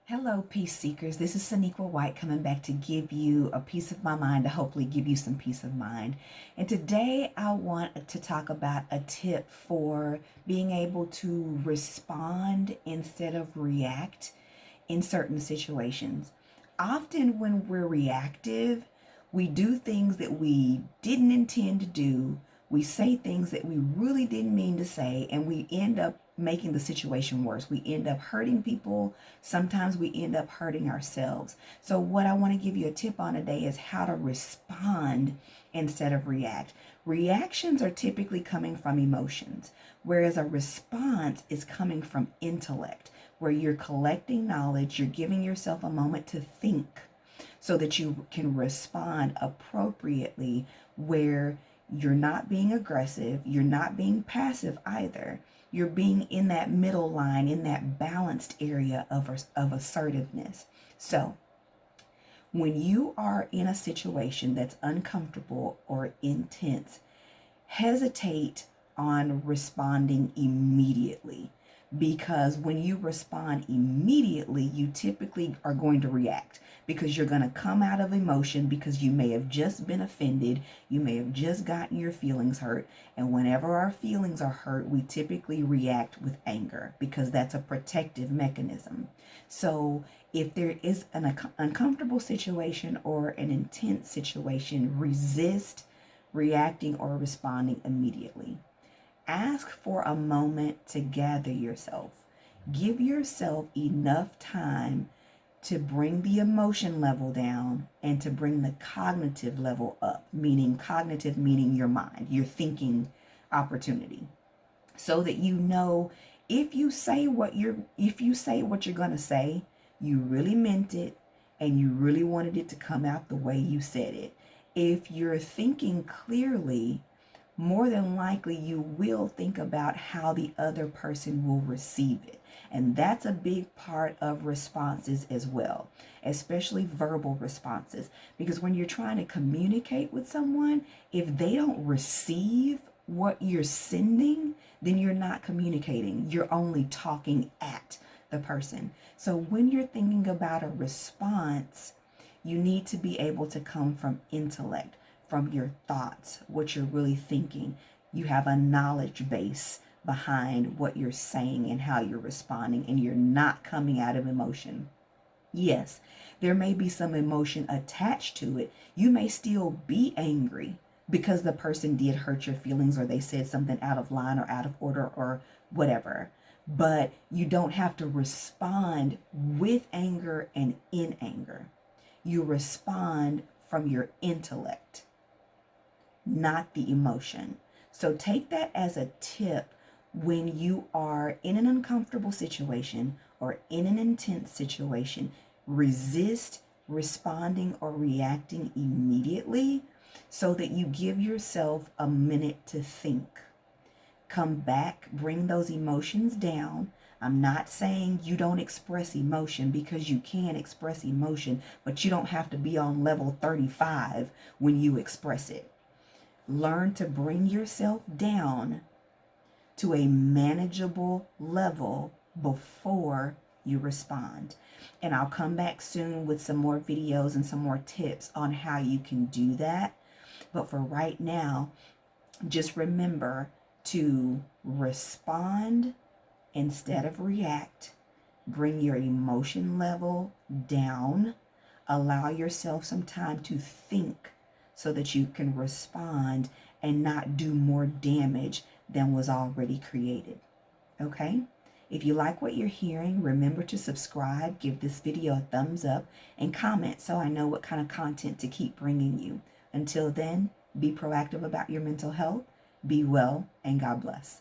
Hello, peace seekers. This is Saniqua White coming back to give you a piece of my mind, to hopefully give you some peace of mind. And today I want to talk about a tip for being able to respond instead of react in certain situations. Often, when we're reactive, we do things that we didn't intend to do. We say things that we really didn't mean to say, and we end up making the situation worse. We end up hurting people. Sometimes we end up hurting ourselves. So, what I want to give you a tip on today is how to respond instead of react. Reactions are typically coming from emotions, whereas a response is coming from intellect, where you're collecting knowledge, you're giving yourself a moment to think so that you can respond appropriately, where you're not being aggressive, you're not being passive either. You're being in that middle line, in that balanced area of assertiveness. So, when you are in a situation that's uncomfortable or intense, hesitate on responding immediately, because when you respond immediately, you typically are going to react, because you're going to come out of emotion, because you may have just been offended, you may have just gotten your feelings hurt. And whenever our feelings are hurt, we typically react with anger, because that's a protective mechanism. So if there is an uncomfortable situation or an intense situation, resist reacting or responding immediately. Ask for a moment to gather yourself. Give yourself enough time to bring the emotion level down and to bring the cognitive level up, meaning cognitive, meaning your mind, your thinking opportunity, so that you know, if you say what you're going to say, you really meant it and you really wanted it to come out the way you said it. If you're thinking clearly, more than likely you will think about how the other person will receive it. And that's a big part of responses as well, especially verbal responses. Because when you're trying to communicate with someone, if they don't receive what you're sending, then you're not communicating. You're only talking at the person. So when you're thinking about a response, you need to be able to come from intellect, from your thoughts, what you're really thinking. You have a knowledge base behind what you're saying and how you're responding, and you're not coming out of emotion. Yes, there may be some emotion attached to it. You may still be angry because the person did hurt your feelings, or they said something out of line or out of order or whatever. But you don't have to respond with anger and in anger. You respond from your intellect, not the emotion. So take that as a tip when you are in an uncomfortable situation or in an intense situation. Resist responding or reacting immediately, so that you give yourself a minute to think. Come back, bring those emotions down. I'm not saying you don't express emotion, because you can express emotion, but you don't have to be on level 35 when you express it. Learn to bring yourself down to a manageable level before you respond. And I'll come back soon with some more videos and some more tips on how you can do that. But for right now, just remember to respond instead of react. Bring your emotion level down. Allow yourself some time to think so that you can respond and not do more damage than was already created. Okay? If you like what you're hearing, remember to subscribe, give this video a thumbs up, and comment so I know what kind of content to keep bringing you. Until then, be proactive about your mental health, be well, and God bless.